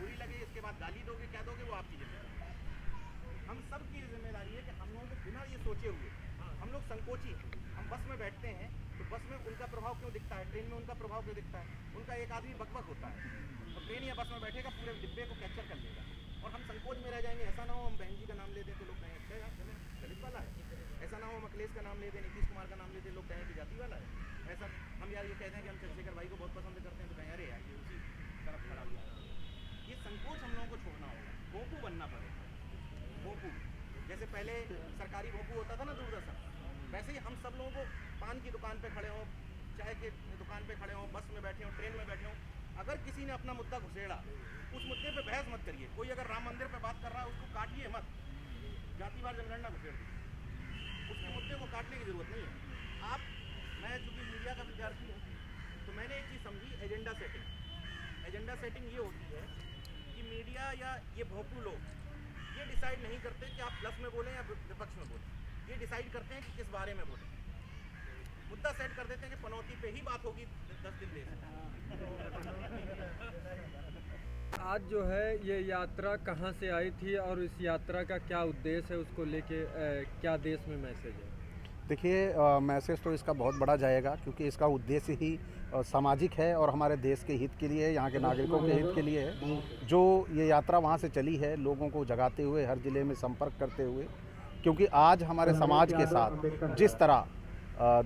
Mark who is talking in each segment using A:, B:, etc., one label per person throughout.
A: बुरी लगे, इसके बाद गाली दोगे, क्या दोगे, वो आपकी जिम्मेदारी है। हम सब की जिम्मेदारी है कि हम लोगों को बिना ये सोचे हुए, हम लोग संकोची हैं, हम बस में बैठते हैं तो बस में उनका प्रभाव क्यों दिखता है, ट्रेन में उनका प्रभाव क्यों दिखता है, उनका एक आदमी बकबक होता है तो ट्रेन या बस में बैठेगा पूरे डिब्बे को कैप्चर कर लेगा और हम संकोच में रह जाएंगे। ऐसा ना हो हम बहन जी का नाम ले दें तो लोग कहें अच्छा यार चले दलित वाला है, ऐसा ना हो हम अखिलेश का नाम ले दें, नीतीश कुमार का नाम ले दें, लोग कहें कि जाति वाला है, ऐसा हम यार ये कहते हैं कि हम चंद्रशेखर भाई को बहुत पसंद करते हैं तो कहें अरे यार ये उसी तरफ खड़ा हुआ है। ये संकोच हम लोगों को छोड़ना होगा, भोंपू बनना पड़ेगा। भोंपू जैसे पहले सरकारी भोंपू होता था ना दूरदर्शन, वैसे ही हम सब लोगों को पान की दुकान पे खड़े हों, चाय की दुकान पे खड़े हों, बस में बैठे हों, ट्रेन में बैठे हों, अगर किसी ने अपना मुद्दा घुसेड़ा उस मुद्दे पे बहस मत करिए। कोई अगर राम मंदिर पे बात कर रहा है उसको काटिए मत, जातिवार जनगणना घुसेड़ दीजिए, उसके मुद्दे को काटने की जरूरत नहीं है। आप, मैं चूँकि मीडिया का विद्यार्थी हूँ तो मैंने एक चीज़ समझी, एजेंडा सेटिंग। एजेंडा सेटिंग ये होती है कि मीडिया या ये भोंपू लोग ये डिसाइड नहीं करते कि आप प्लस में बोलें या विपक्ष में बोलें, ये डिसाइड करते हैं कि किस बारे में बोलें। मुद्दा सेट कर देते हैं कि पनौती पे ही बात होगी 10 दिन देश में।
B: आज जो है ये यात्रा कहाँ से आई थी और इस यात्रा का क्या उद्देश्य है, उसको लेके क्या देश में मैसेज है?
C: देखिए, मैसेज तो इसका बहुत बड़ा जाएगा क्योंकि इसका उद्देश्य ही सामाजिक है और हमारे देश के हित के लिए, यहाँ के नागरिकों के हित के लिए है। जो ये यात्रा वहाँ से चली है, लोगों को जगाते हुए, हर ज़िले में संपर्क करते हुए, क्योंकि आज हमारे समाज के साथ जिस तरह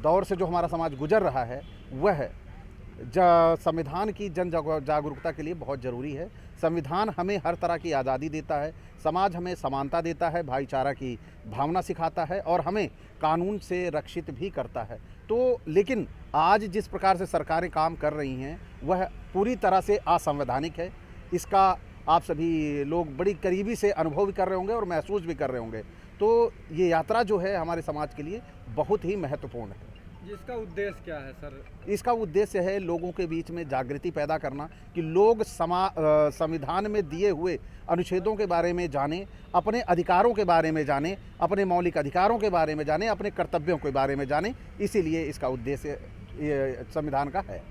C: दौर से जो हमारा समाज गुजर रहा है वह संविधान की जन जागरूकता के लिए बहुत ज़रूरी है। संविधान हमें हर तरह की आज़ादी देता है, समाज हमें समानता देता है, भाईचारा की भावना सिखाता है और हमें कानून से रक्षित भी करता है। तो लेकिन आज जिस प्रकार से सरकारें काम कर रही हैं वह पूरी तरह से असंवैधानिक है। इसका आप सभी लोग बड़ी करीबी से अनुभव भी कर रहे होंगे और महसूस भी कर रहे होंगे। तो ये यात्रा जो है हमारे समाज के लिए बहुत ही महत्वपूर्ण है।
B: इसका उद्देश्य क्या है सर?
C: इसका उद्देश्य है लोगों के बीच में जागृति पैदा करना कि लोग संविधान में दिए हुए अनुच्छेदों के बारे में जानें, अपने अधिकारों के बारे में जानें, अपने मौलिक अधिकारों के बारे में जानें, अपने कर्तव्यों के बारे में जानें। इसीलिए इसका उद्देश्य ये संविधान का है,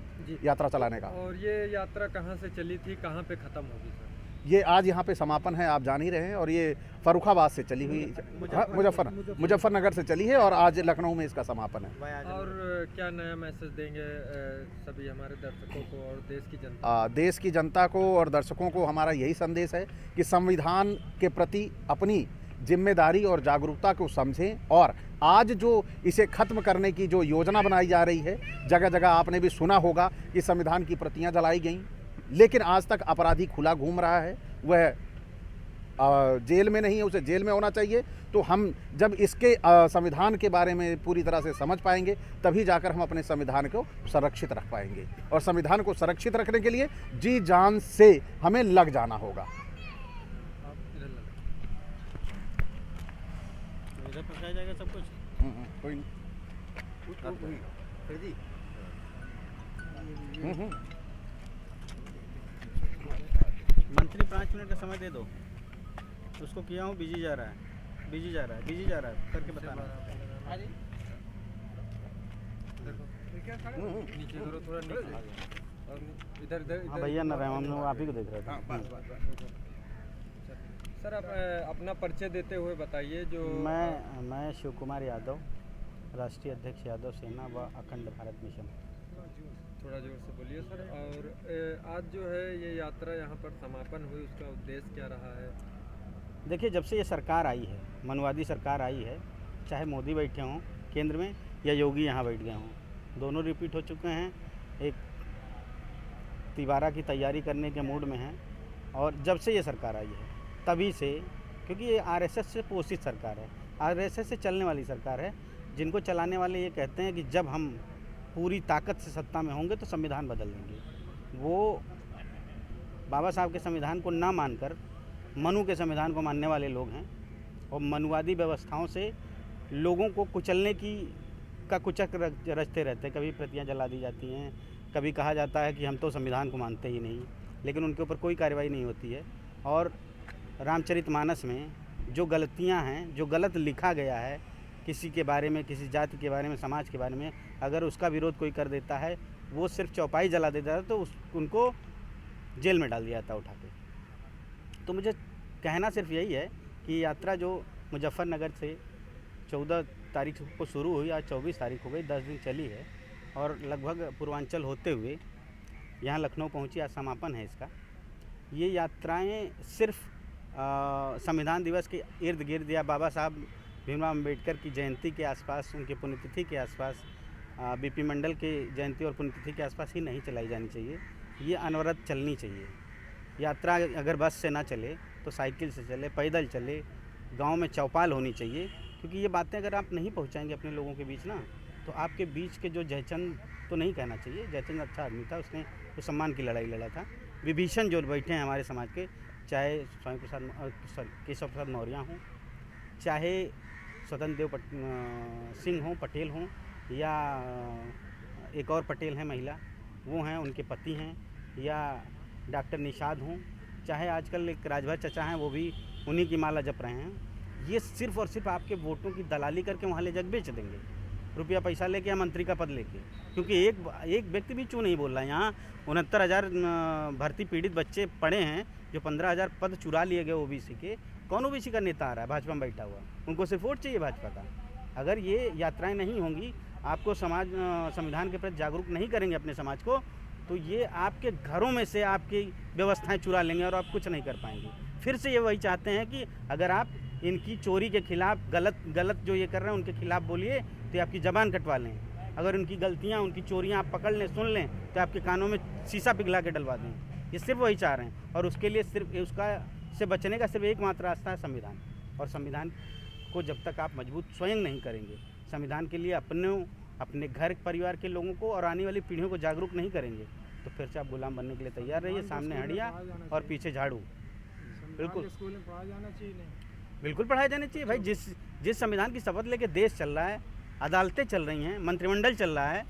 C: यात्रा चलाने का।
B: और ये यात्रा कहाँ से चली थी, कहाँ पे ख़त्म होगी सर?
C: ये आज यहाँ पे समापन है, आप जान ही रहे हैं, और ये फर्रुखाबाद से चली हुई, मुजफ्फरनगर से चली है और आज लखनऊ में इसका समापन है।
B: और क्या नया मैसेज देंगे सभी हमारे दर्शकों को और देश की जनता?
C: देश की जनता को और दर्शकों को हमारा यही संदेश है कि संविधान के प्रति अपनी जिम्मेदारी और जागरूकता को समझें और आज जो इसे खत्म करने की जो योजना बनाई जा रही है, जगह जगह आपने भी सुना होगा कि संविधान की प्रतियां जलाई गईं, लेकिन आज तक अपराधी खुला घूम रहा है, वह जेल में नहीं है, उसे जेल में होना चाहिए। तो हम जब इसके संविधान के बारे में पूरी तरह से समझ पाएंगे तभी जाकर हम अपने संविधान को संरक्षित रख पाएंगे, और संविधान को संरक्षित रखने के लिए जी जान से हमें लग जाना होगा।
D: जाएगा सब कुछ
C: कोई नहीं।
D: मंत्री 5 मिनट का समय दे दो उसको। किया हूँ, बिजी जा रहा है करके बताना।
B: नीचे करो थोड़ा नीचे। और इधर
D: हाँ भैया ना रहे, हम लोग आप ही को देख रहे थे।
B: सर आप अपना परिचय देते हुए बताइए। जो
D: मैं शिव कुमार यादव, राष्ट्रीय अध्यक्ष यादव सेना व अखंड भारत मिशन।
B: थोड़ा जोर से बोलिए सर। और आज जो है ये यात्रा यहाँ पर समापन हुई, उसका उद्देश्य क्या रहा है?
D: देखिए, जब से ये सरकार आई है, मनवादी सरकार आई है, चाहे मोदी बैठे हों केंद्र में या योगी यहाँ बैठ गए हों, दोनों रिपीट हो चुके हैं। एक तिबारा की तैयारी करने के मूड में हैं। और जब से ये सरकार आई है तभी से, क्योंकि ये आरएसएस से पोषित सरकार है, आरएसएस से चलने वाली सरकार है, जिनको चलाने वाले ये कहते हैं कि जब हम पूरी ताकत से सत्ता में होंगे तो संविधान बदल देंगे। वो बाबा साहब के संविधान को ना मानकर मनु के संविधान को मानने वाले लोग हैं और मनुवादी व्यवस्थाओं से लोगों को कुचलने का कुचक रचते रहते हैं। कभी प्रतियां जला दी जाती हैं, कभी कहा जाता है कि हम तो संविधान को मानते ही नहीं, लेकिन उनके ऊपर कोई कार्रवाई नहीं होती है। और रामचरितमानस में जो गलतियां हैं, जो गलत लिखा गया है किसी के बारे में, किसी जाति के बारे में, समाज के बारे में, अगर उसका विरोध कोई कर देता है, वो सिर्फ चौपाई जला देता है तो उनको जेल में डाल दिया जाता है उठा के। तो मुझे कहना सिर्फ यही है कि यात्रा जो मुजफ्फरनगर से 14 तारीख को शुरू हुई, आज 24 तारीख हो गई, 10 दिन चली है और लगभग पूर्वांचल होते हुए यहाँ लखनऊ पहुँची, आज समापन है इसका। ये यात्राएं सिर्फ संविधान दिवस के इर्द गिर्द या बाबा साहब भीमराव अम्बेडकर की जयंती के आसपास, उनके पुण्यतिथि के आसपास, बीपी मंडल के जयंती और पुण्यतिथि के आसपास ही नहीं चलाई जानी चाहिए, ये अनवरत चलनी चाहिए। यात्रा अगर बस से ना चले तो साइकिल से चले, पैदल चले, गांव में चौपाल होनी चाहिए, क्योंकि ये बातें अगर आप नहीं पहुंचाएंगे अपने लोगों के बीच ना, तो आपके बीच के जो जयचंद तो नहीं कहना चाहिए, जयचंद अच्छा आदमी था, उसने तो सम्मान की लड़ाई लड़ा था। विभीषण जो बैठे हैं हमारे समाज के, चाहे स्वामी प्रसाद केशव प्रसाद मौर्य हों, चाहे स्वतंत्र देव सिंह हों, पटेल हों, या एक और पटेल हैं महिला, वो हैं, उनके पति हैं, या डॉक्टर निषाद हों, चाहे आजकल एक राजभर चचा हैं, वो भी उन्हीं की माला जप रहे हैं, ये सिर्फ़ और सिर्फ आपके वोटों की दलाली करके वहाँ ले जाकर बेच देंगे, रुपया पैसा लेके या मंत्री का पद लेके। क्योंकि एक व्यक्ति भी क्यों नहीं बोल रहा है। यहाँ 69,000 भर्ती पीड़ित बच्चे पड़े हैं, जो 15,000 पद चुरा लिए गए ओबीसी के। कौन ओबीसी का नेता आ रहा है भाजपा में बैठा हुआ? उनको सिर्फ वोट चाहिए भाजपा का। अगर ये यात्राएं नहीं होंगी, आपको संविधान के प्रति जागरूक नहीं करेंगे अपने समाज को, तो ये आपके घरों में से आपकी व्यवस्थाएं चुरा लेंगे और आप कुछ नहीं कर पाएंगे। फिर से ये वही चाहते हैं कि अगर आप इनकी चोरी के खिलाफ, गलत जो ये कर रहे हैं उनके खिलाफ बोलिए तो आपकी ज़बान कटवा लें। अगर उनकी गलतियां, उनकी चोरियां आप पकड़ लें, सुन लें, तो आपके कानों में शीशा पिघला के डलवा दें। ये सिर्फ वही चाह रहे हैं, और उसके लिए सिर्फ उसका से बचने का सिर्फ एकमात्र रास्ता है संविधान। और संविधान को जब तक आप मजबूत स्वयं नहीं करेंगे, संविधान के लिए अपने घर परिवार के लोगों को और आने वाली पीढ़ियों को जागरूक नहीं करेंगे, तो फिर से आप गुलाम बनने के लिए तैयार रहिए। सामने हड़िया और पीछे झाड़ू। बिल्कुल
B: स्कूल में पढ़ाया जाना चाहिए।
D: बिल्कुल पढ़ाया जाना चाहिए भाई। जिस संविधान की शपथ लेके देश चल रहा है, अदालतें चल रही हैं, मंत्रिमंडल चल रहा है,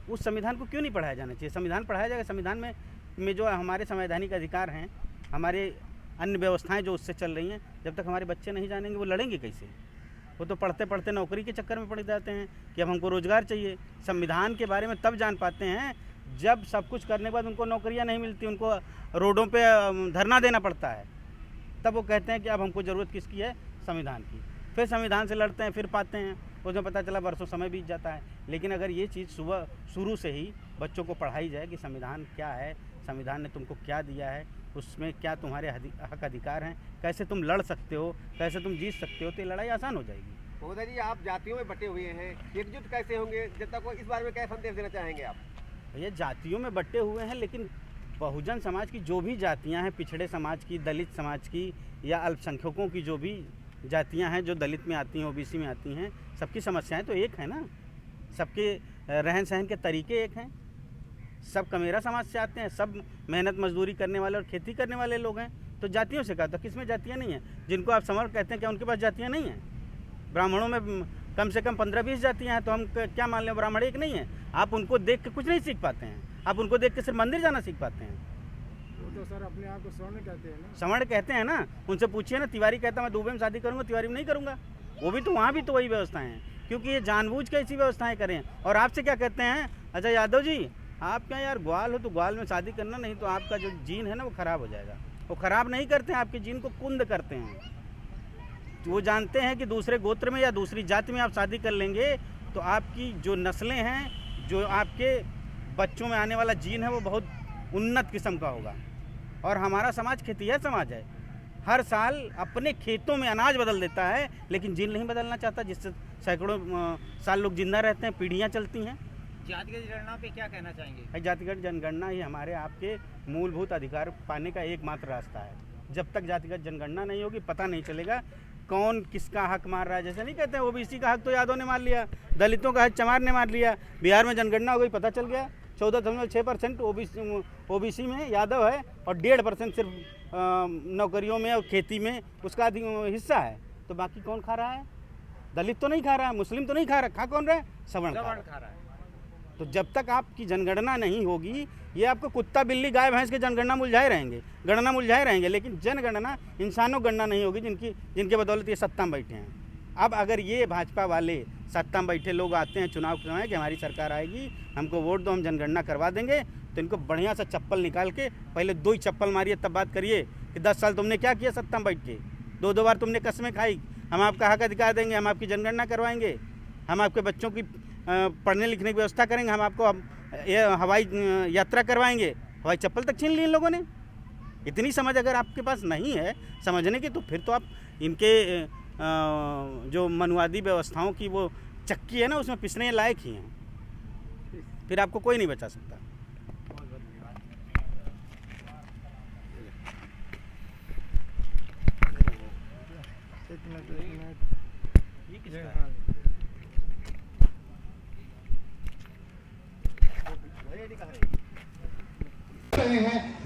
D: उस संविधान को क्यों नहीं पढ़ाया जाना चाहिए? संविधान पढ़ाया जाएगा। संविधान में जो हमारे संवैधानिक अधिकार हैं, हमारे अन्य व्यवस्थाएं जो उससे चल रही हैं, जब तक हमारे बच्चे नहीं जानेंगे वो लड़ेंगे कैसे? वो तो पढ़ते पढ़ते नौकरी के चक्कर में पड़ जाते हैं कि अब हमको रोज़गार चाहिए। संविधान के बारे में तब जान पाते हैं जब सब कुछ करने के बाद उनको नौकरियां नहीं मिलती, उनको रोडों पे धरना देना पड़ता है, तब वो कहते हैं कि अब हमको ज़रूरत किसकी है? संविधान की। फिर संविधान से लड़ते हैं, फिर पाते हैं, उसमें पता चला वर्षों समय बीत जाता है। लेकिन अगर ये चीज़ शुरू से ही बच्चों को पढ़ाई जाए कि संविधान क्या है, संविधान ने तुमको क्या दिया है, उसमें क्या तुम्हारे हक अधिकार हैं, कैसे तुम लड़ सकते हो, कैसे तुम जीत सकते हो, तो ये लड़ाई आसान हो जाएगी।
E: महोदय जी, आप जातियों में बटे हुए हैं, एकजुट कैसे होंगे? जनता को इस बारे में क्या संदेश देना चाहेंगे आप?
D: भैया, जातियों में बटे हुए हैं, लेकिन बहुजन समाज की जो भी जातियां हैं, पिछड़े समाज की, दलित समाज की, या अल्पसंख्यकों की जो भी जातियां हैं, जो दलित में आती हैं, ओबीसी में आती हैं, सबकी समस्याएं तो एक है ना। सबके रहन सहन के तरीके एक हैं। सब कमेरा समाज से आते हैं, सब मेहनत मजदूरी करने वाले और खेती करने वाले लोग हैं। तो जातियों से कहा, तो किसमें जातियाँ नहीं हैं? जिनको आप समर कहते हैं, क्या उनके पास जातियाँ नहीं हैं? ब्राह्मणों में कम से कम 15-20 जातियाँ हैं, तो हम क्या मान लें ब्राह्मण एक नहीं है? आप उनको देख के कुछ नहीं सीख पाते हैं, आप उनको देख के सिर्फ मंदिर जाना सीख पाते हैं।
B: वो तो सर अपने आप को स्वर्ण कहते हैं ना।
D: स्वर्ण कहते हैं ना, उनसे पूछिए ना। तिवारी कहता मैं दुबई में शादी करूँगा, तिवारी में नहीं करूँगा। वो भी तो, वहाँ भी तो वही व्यवस्थाएं हैं, क्योंकि ये जानबूझ के ऐसी व्यवस्थाएं करें। और आपसे क्या कहते हैं, अच्छा यादव जी आप क्या यार ग्वाल हो, तो ग्वाल में शादी करना, नहीं तो आपका जो जीन है ना वो ख़राब हो जाएगा। वो ख़राब नहीं करते हैं, आपके जीन को कुंद करते हैं। वो जानते हैं कि दूसरे गोत्र में या दूसरी जाति में आप शादी कर लेंगे तो आपकी जो नस्लें हैं, जो आपके बच्चों में आने वाला जीन है, वो बहुत उन्नत किस्म का होगा। और हमारा समाज खेतिया समाज है, हर साल अपने खेतों में अनाज बदल देता है, लेकिन जीन नहीं बदलना चाहता, जिससे सैकड़ों साल लोग जिंदा रहते हैं, पीढ़ियाँ चलती हैं।
F: जातिगत जनगणना पे क्या कहना चाहेंगे?
D: भाई, जातिगत जनगणना ही हमारे आपके मूलभूत अधिकार पाने का एकमात्र रास्ता है। जब तक जातिगत जनगणना नहीं होगी, पता नहीं चलेगा कौन किसका हक मार रहा है। जैसे नहीं कहते हैं ओबीसी का हक तो यादव ने मार लिया, दलितों का हक चमार ने मार लिया। बिहार में जनगणना हो गई, पता चल गया 14.6% ओबीसी में यादव है और 1.5% सिर्फ नौकरियों में और खेती में उसका हिस्सा है। तो बाकी कौन खा रहा है? दलित तो नहीं खा रहा है, मुस्लिम तो नहीं खा रहा, खा कौन रहा है? सवर्ण खा रहा है। तो जब तक आपकी जनगणना नहीं होगी, ये आपको कुत्ता बिल्ली गाय भैंस के जनगणना मुलझाए रहेंगे, गणना मुलझाए रहेंगे, लेकिन जनगणना इंसानों गणना नहीं होगी जिनके बदौलत ये सत्ता में बैठे हैं। अब अगर ये भाजपा वाले सत्ता में बैठे लोग आते हैं चुनाव के समय कि हमारी सरकार आएगी, हमको वोट दो, हम जनगणना करवा देंगे, तो इनको बढ़िया सा चप्पल निकाल के पहले 2 ही चप्पल मारिए, तब बात करिए कि 10 साल तुमने क्या किया सत्ता में बैठ के। 2 बार तुमने कस्में खाई, हम आपका हक अधिकार देंगे, हम आपकी जनगणना करवाएंगे, हम आपके बच्चों की पढ़ने लिखने की व्यवस्था करेंगे, हम आपको हवाई यात्रा करवाएंगे। हवाई चप्पल तक छीन ली इन लोगों ने। इतनी समझ अगर आपके पास नहीं है समझने की, तो फिर तो आप इनके जो मनुवादी व्यवस्थाओं की वो चक्की है ना, उसमें पिसने लायक ही हैं। फिर आपको कोई नहीं बचा सकता।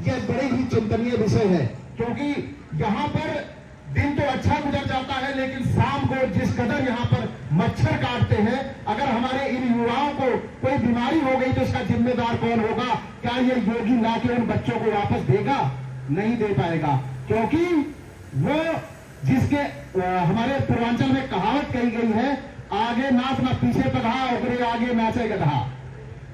G: यह बड़े ही चिंतनीय विषय है, क्योंकि यहाँ पर दिन तो अच्छा गुजर जाता है, लेकिन शाम को जिस कदर यहाँ पर मच्छर काटते हैं, अगर हमारे इन युवाओं को कोई बीमारी हो गई तो इसका जिम्मेदार कौन होगा? क्या ये योगी लाके उन बच्चों को वापस देगा? नहीं दे पाएगा, क्योंकि वो जिसके हमारे पूर्वांचल में कहावत कही गई है, आगे नाच ना पीछे पधा, ओकरे आगे नाचे गधा।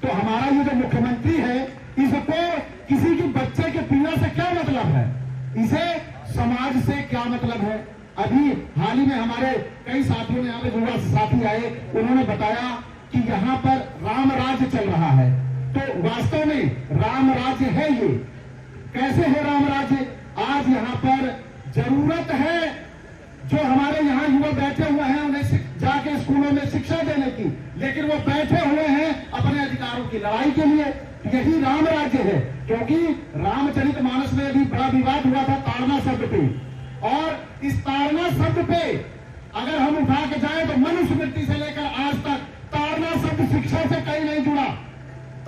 G: तो हमारा ये जो मुख्यमंत्री है, इसको किसी के बच्चे के पीड़ा से क्या मतलब है? इसे समाज से क्या मतलब है? अभी हाल ही में हमारे कई साथियों ने, यहाँ पे युवा साथी आए, उन्होंने बताया कि यहाँ पर राम राज्य चल रहा है। तो वास्तव में राम राज्य है ये? कैसे है राम राज्य? आज यहाँ पर जरूरत है जो हमारे यहाँ युवा बैठे हुए हैं उन्हें जाके स्कूलों में शिक्षा देने की, लेकिन वो बैठे हुए हैं अपने अधिकारों की लड़ाई के लिए। यही राम राज्य है, क्योंकि रामचरितमानस में भी बड़ा विवाद हुआ था ताड़ना शब्द पे, और इस ताड़ना शब्द पे अगर हम उठा के जाए तो मनुस्मृति से लेकर आज तक ताड़ना शब्द शिक्षा से कहीं नहीं जुड़ा।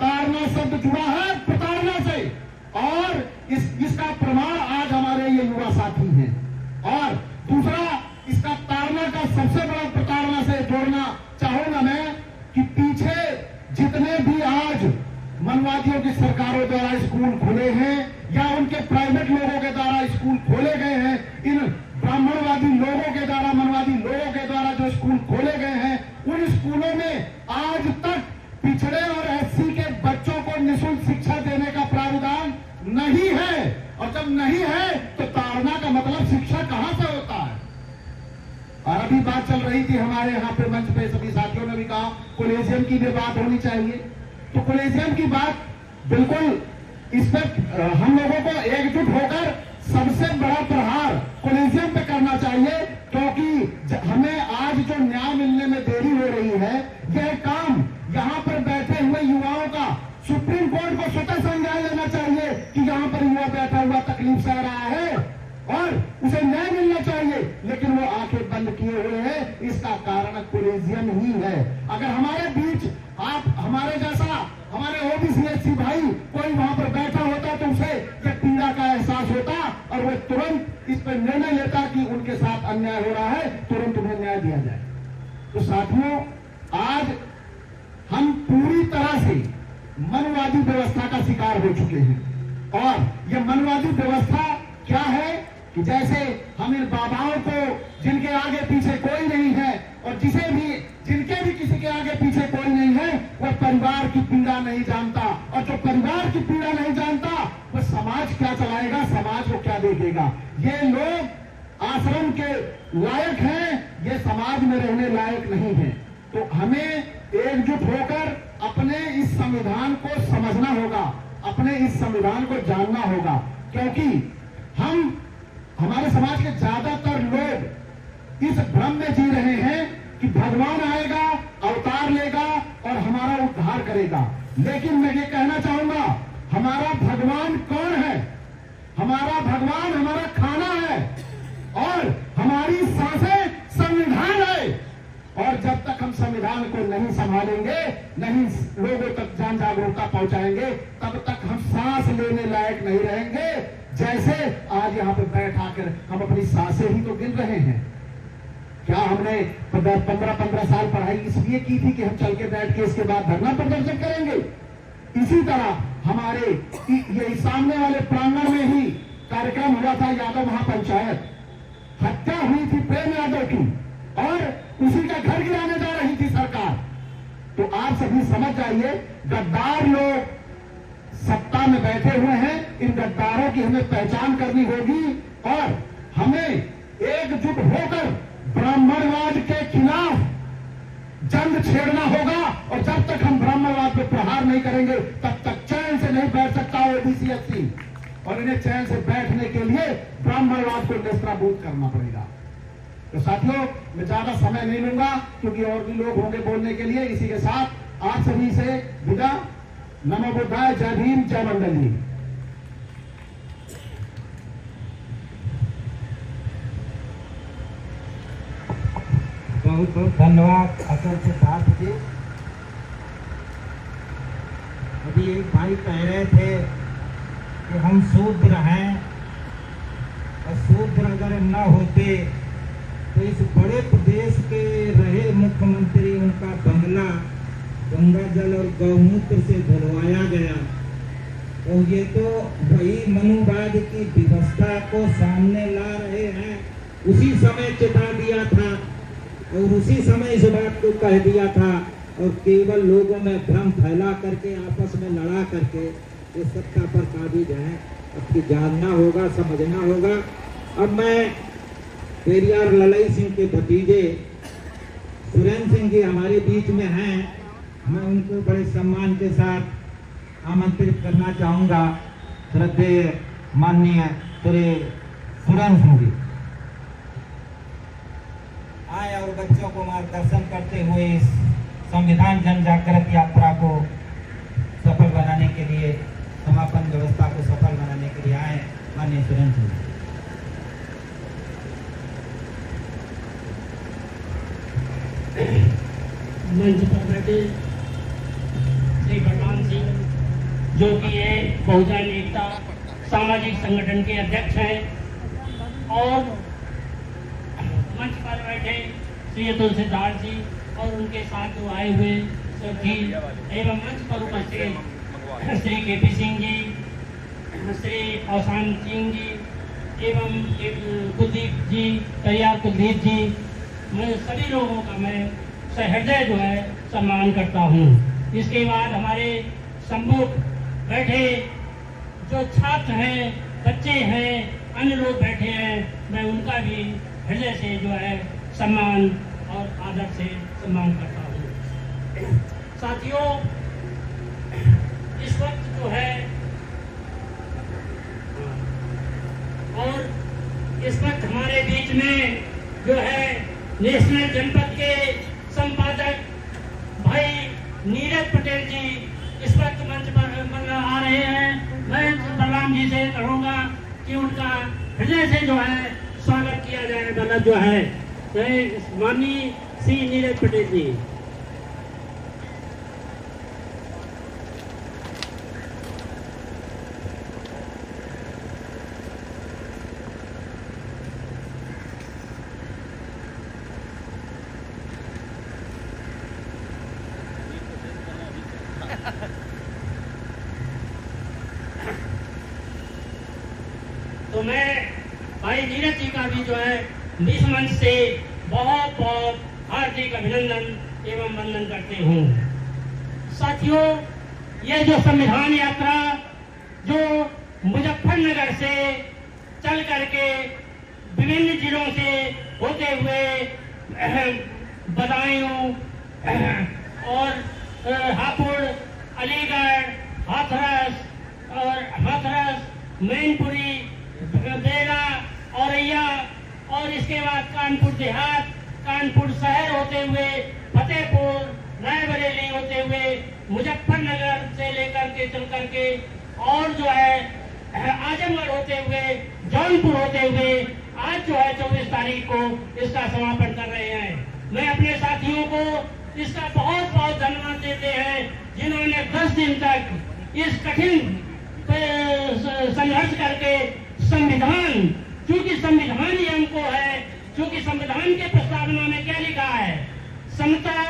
G: ताड़ना शब्द जुड़ा है प्रताड़ना से, और इसका प्रमाण आज हमारे ये युवा साथी हैं। और दूसरा, इसका ताड़ना का सबसे बड़ा प्रताड़ना से जोड़ना चाहूंगा मैं कि पीछे जितने भी आज मनवादियों की सरकारों द्वारा स्कूल खुले हैं या उनके प्राइवेट लोगों के द्वारा स्कूल खोले गए हैं, इन ब्राह्मणवादी लोगों के द्वारा, मनवादी लोगों के द्वारा जो स्कूल खोले गए हैं, उन स्कूलों में आज तक पिछड़े और एससी के बच्चों को निःशुल्क शिक्षा देने का प्रावधान नहीं है। और जब नहीं है तो ताड़ना का मतलब शिक्षा कहां से होता है? और अभी बात चल रही थी हमारे यहाँ पे मंच पे, सभी साथियों ने भी कहा कॉलेजियम की भी बात होनी चाहिए। तो कॉलेजियम की बात बिल्कुल, इस पर हम लोगों को एकजुट होकर सबसे बड़ा प्रहार कॉलेजियम पे करना चाहिए, क्योंकि हमें आज जो न्याय मिलने में देरी हो रही है, यह काम यहाँ पर बैठे हुए युवाओं का सुप्रीम कोर्ट को स्वतः संज्ञान लेना चाहिए कि यहाँ पर युवा बैठा हुआ तकलीफ सह रहा है और उसे न्याय मिलना चाहिए, लेकिन वो आंखें बंद किए हुए हैं। इसका कारण कॉलेजियम ही है। अगर हमारे बीच आप हमारे जैसा, हमारे ओबीसी एससी भाई कोई वहां पर बैठा होता तो उसे ये पीड़ा का एहसास होता और वो तुरंत इस पर निर्णय लेता कि उनके साथ अन्याय हो रहा है, तुरंत उन्हें न्याय दिया जाए। तो साथियों, आज हम पूरी तरह से मनवादी व्यवस्था का शिकार हो चुके हैं। और यह मनवादी व्यवस्था क्या है कि जैसे हम इन बाबाओं को, जिनके आगे पीछे कोई नहीं है और जिनके भी किसी के आगे पीछे कोई नहीं है, वह परिवार की पीड़ा नहीं जानता, और जो परिवार की पीड़ा नहीं जानता वह समाज क्या चलाएगा, समाज को क्या देखेगा। ये लोग आश्रम के लायक हैं, ये समाज में रहने लायक नहीं है। तो हमें एकजुट होकर अपने इस संविधान को समझना होगा, अपने इस संविधान को जानना होगा, क्योंकि हमारे समाज के ज्यादातर लोग इस भ्रम में जी रहे हैं कि भगवान आएगा, अवतार लेगा और हमारा उद्धार करेगा। लेकिन मैं ये कहना चाहूंगा, हमारा भगवान कौन है? हमारा भगवान हमारा खाना है और हमारी सांसें संविधान है। और जब तक हम संविधान को नहीं संभालेंगे, नहीं लोगों तक जान जागरूकता पहुंचाएंगे, तब तक हम सांस लेने लायक नहीं रहेंगे। जैसे आज यहाँ पे बैठा कर हम अपनी सांसें ही तो गिन रहे हैं। क्या हमने 15 साल पढ़ाई इसलिए की थी कि हम चल के बैठ के इसके बाद धरना प्रदर्शन करेंगे? इसी तरह हमारे ये सामने वाले प्रांगण में ही कार्यक्रम हुआ था यादव महापंचायत, हत्या हुई थी प्रेम यादव की और उसी का घर गिराने जा रही थी सरकार। तो आप सभी समझ जाइए, गद्दार लोग सत्ता में बैठे हुए हैं, इन गद्दारों की हमें पहचान करनी होगी और हमें एकजुट होकर ब्राह्मणवाद के खिलाफ जंग छेड़ना होगा। और जब तक हम ब्राह्मणवाद पे प्रहार नहीं करेंगे तब तक चैन से नहीं बैठ सकता ओबीसी एससी, और इन्हें चैन से बैठने के लिए ब्राह्मणवाद को नेस्तनाबूद करना पड़ेगा। तो साथियों, मैं ज्यादा समय नहीं लूंगा क्योंकि और भी लोग होंगे बोलने के लिए। इसी के साथ आप सभी से विदा। नमो बुद्धाय, जय भीम, जय मंगल जी।
H: बहुत बहुत धन्यवाद असल सिद्धार्थ जी। अभी एक भाई कह रहे थे कि हम शूद्र हैं, और शूद्र अगर न होते तो इस बड़े प्रदेश के रहे मुख्यमंत्री, उनका बंगला गंगा जल और गौमूत्र से धुलवाया गया। और ये तो वही मनुवाद की व्यवस्था को सामने ला रहे हैं। उसी समय चिता दिया था और उसी समय इस बात को कह दिया था, और केवल लोगों में भ्रम फैला करके आपस में लड़ा करके इस सत्ता पर काबिज हैं। अब जानना होगा, समझना होगा। अब मैं पेरियार ललई सिंह के भतीजे सुरेंद्र सिंह जी हमारे बीच में हैं, मैं उनको बड़े सम्मान के साथ आमंत्रित करना चाहूँगा। श्रद्धेय माननीय श्री सुरेंद्र सिंह जी आए और बच्चों को मार्गदर्शन करते हुए इस संविधान जन जागृत यात्रा को सफल बनाने के लिए, समापन व्यवस्था को सफल बनाने के लिए आए। माननीय सुरेंद्र सिंह
I: मंच पर बैठे श्री बलराम सिंह, जो कि ये बहुजन एकता सामाजिक संगठन के अध्यक्ष हैं, और मंच पर बैठे श्री तुलसीदास जी और उनके साथ जो आए हुए सभी, एवं मंच पर उपस्थित श्री केपी सिंह जी, श्री औसान सिंह जी एवं कुलदीप जी, तैयार कुलदीप जी, मैं सभी लोगों का मैं सहृदय जो है सम्मान करता हूँ। इसके बाद हमारे सम्मुख बैठे जो छात्र हैं, बच्चे हैं, अन्य लोग बैठे हैं, मैं उनका भी हृदय से जो है सम्मान और आदर से सम्मान करता हूँ। साथियों, इस वक्त जो है और इस वक्त हमारे बीच में जो है नेशनल जनपद के संपादक भाई नीरज पटेल जी इस वक्त मंच पर आ रहे हैं। मैं बलराम जी से कहूँगा कि उनका हृदय से जो है स्वागत किया जाए। मतलब जो है माननीय श्री नीरज पटेल जी। तो मैं भाई नीरज जी का भी जो है इस मंच से बहुत बहुत हार्दिक अभिनंदन एवं वंदन करते हूँ। साथियों, ये जो संविधान यात्रा जो मुजफ्फरनगर से चल करके विभिन्न जिलों से होते हुए बदायूं और हापुड़, अलीगढ़, हाथरस, मैनपुरी, बेला, औरैया और इसके बाद कानपुर देहात, कानपुर शहर होते हुए फतेहपुर, रायबरेली होते हुए मुजफ्फरनगर से लेकर के चल करके और जो है आजमगढ़ होते हुए, जौनपुर होते हुए आज जो है 24 तारीख को इसका समापन कर रहे हैं। मैं अपने साथियों को इसका बहुत बहुत धन्यवाद देते हैं जिन्होंने 10 दिन तक इस कठिन संघर्ष करके संविधान, क्योंकि संविधान ही हमको है, क्योंकि संविधान के प्रस्तावना में क्या लिखा है, समता,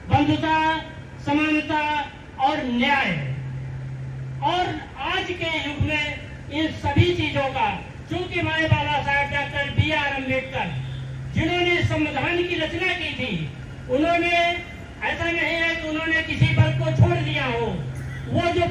I: बंधुता, समानता और न्याय। और आज के युग में इन सभी चीजों का, चूंकि हमारे बाबा साहब डॉक्टर B.R. अम्बेडकर जिन्होंने संविधान की रचना की थी, उन्होंने ऐसा नहीं है कि उन्होंने किसी बल को छोड़ दिया हो, वो जो